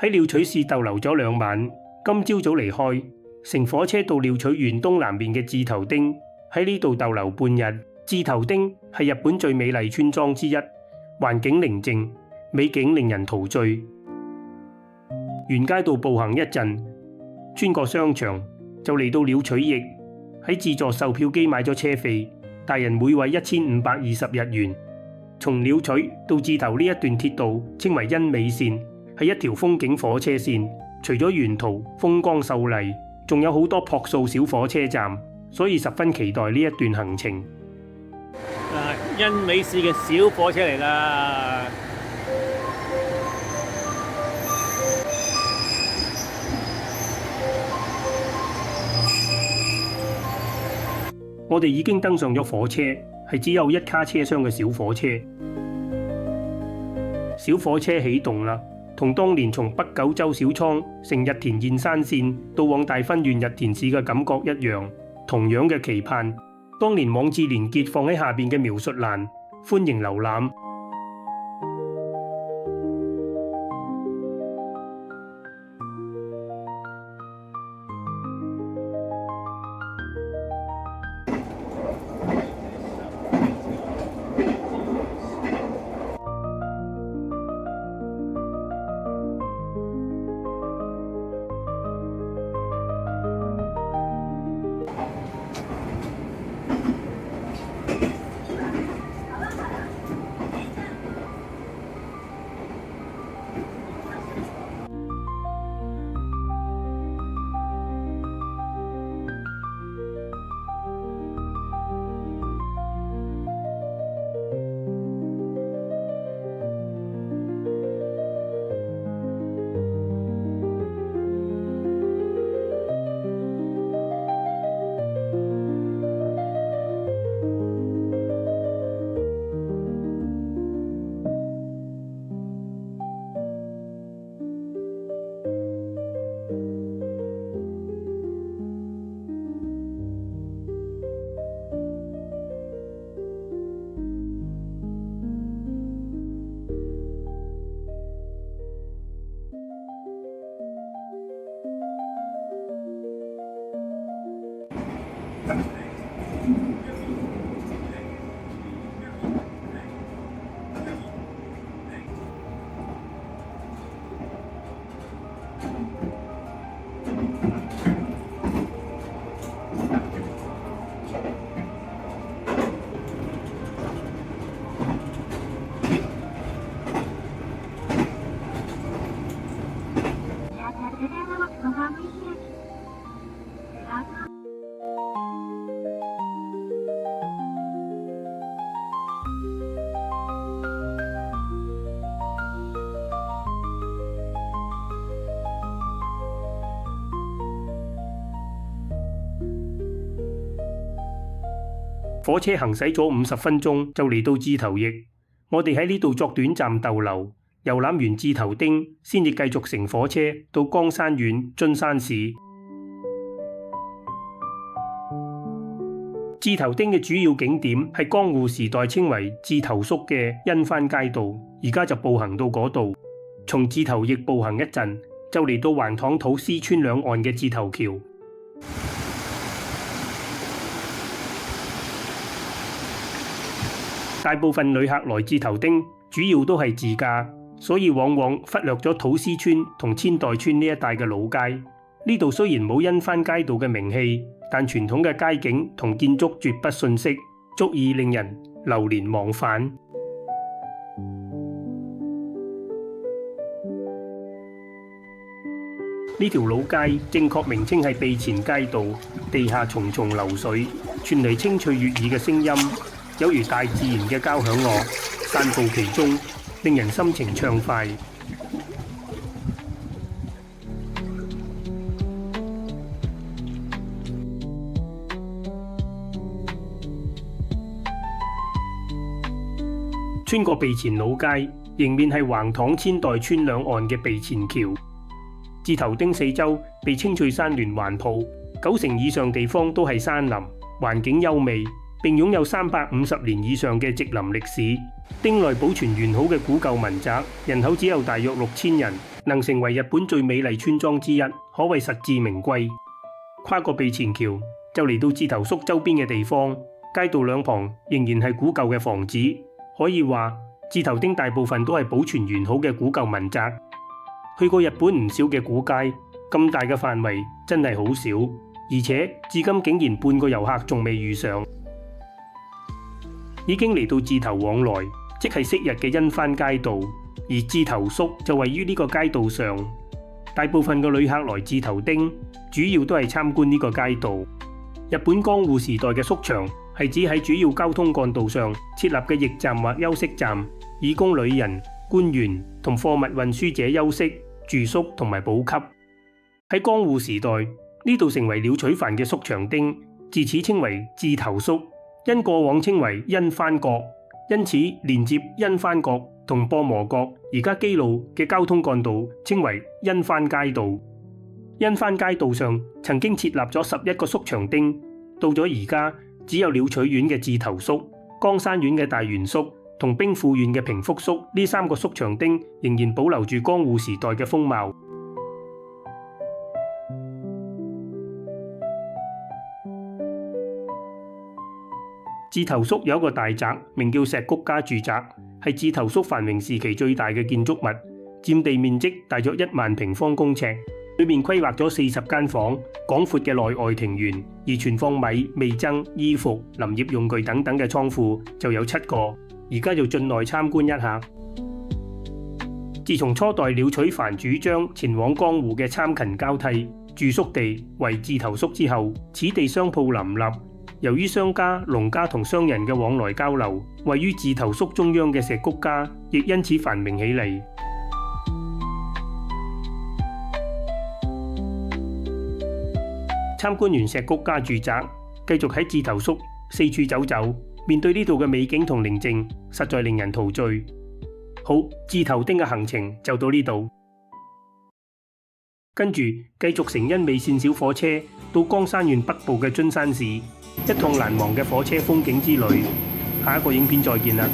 喺鳥取市逗留咗2晚，今朝早離開，乘火車到鳥取縣東南面嘅志頭町，喺呢度逗留半日。志頭町係日本最美麗村莊之一，環境寧靜，美景令人陶醉。沿街道步行一陣，穿過商場就嚟到鳥取驛，喺自助售票機買咗車費，大人每位1520日元。從鳥取到志頭呢一段鐵道稱為欣美線，係一條風景火車線。除咗沿途風光秀麗，仲有好多樸素小火車站，所以十分期待呢一段行程。欣美市嘅小火車嚟啦！我哋已經登上咗火車，係只有1卡車廂嘅小火車。小火車起動啦，同當年從北九州小倉乘日田燕山線到往大分縣日田市嘅感覺一樣，同樣嘅期盼。當年網誌連結放喺下邊嘅描述欄，歡迎瀏覽。火車行駛咗50分鐘就嚟到志頭驛，我哋喺呢度作短暫逗留，遊覽完志頭町，先至繼續乘火車到岡山縣津山市。志頭町嘅主要景點係江戶時代稱為志頭宿嘅因幡街道，而家就步行到嗰度。從志頭驛步行一陣，就嚟到橫塘土師村兩岸嘅志頭橋。大部分旅客來志頭町主要都係自駕，所以往往忽略咗土師村同千代村呢一帶嘅老街。呢度雖然冇因幡街道嘅名氣，但傳統嘅街景同建築絕不遜色，足以令人流連忘返。呢條老街正確名稱係備前街道，地下重重流水，傳嚟清脆悅耳嘅聲音，有如大自然嘅交響樂，散步其中，令人心情暢快。穿過備前老街，迎面係橫塘千代村兩岸嘅備前橋。志頭町四周被青翠山巒環抱，90%以上地方都係山林，環境優美。並擁有350年以上嘅植林歷史。町內保存完好嘅古舊民宅，人口只有大約6000人，能成為日本最美麗村莊之一，可謂實至名歸。跨過備前橋就嚟到志頭宿周邊嘅地方，街道兩旁仍然係古舊嘅房子，可以話志頭町大部分都係保存完好嘅古舊民宅。去過日本唔少嘅古街，咁大嘅範圍真係好少，而且至今竟然半個遊客仲未遇上。已經嚟到志頭往來，即係昔日嘅因幡街道，而志頭宿就位於呢個街道上。大部分嘅旅客來志頭町，主要都係參觀呢個街道。日本江戶時代嘅宿場係指喺主要交通幹道上設立嘅驛站或休息站，以供旅人、官員同貨物運輸者休息、住宿同埋補給。喺江戶時代，呢度成為鳥取藩嘅宿場町，自此稱為志頭宿。因過往稱為因幡國，因此連接因幡國同播磨國而家基路嘅交通幹道稱為因幡街道。因幡街道上曾經設立咗11個宿場町，到咗而家只有鳥取縣嘅志頭宿、岡山縣嘅大原宿同兵庫縣嘅平福宿呢3個宿場町仍然保留住江戶時代嘅風貌。志頭宿有一個大宅，名叫石谷家住宅，係志頭宿繁榮時期最大嘅建築物，佔地面積大約1萬平方公尺，裏面規劃咗40間房，廣闊嘅內外庭園，而存放米、味噌、衣服、林業用具等等嘅倉庫就有7個。而家就進內參觀一下。自從初代鳥取藩主張前往江戶嘅參勤交替住宿地為志頭宿之後，此地商鋪林立。由於商家、農家同商人嘅往來交流，位於志頭宿中央嘅石谷家亦因此繁榮起嚟。參觀完石谷家住宅，繼續喺志頭宿四處走走，面對呢度嘅美景同寧靜，實在令人陶醉。好，志頭町嘅行程就到呢度，跟住繼續乘因美線小火車到岡山縣北部嘅津山市。一趟難忘嘅火車風景之旅，下一個影片再見啦！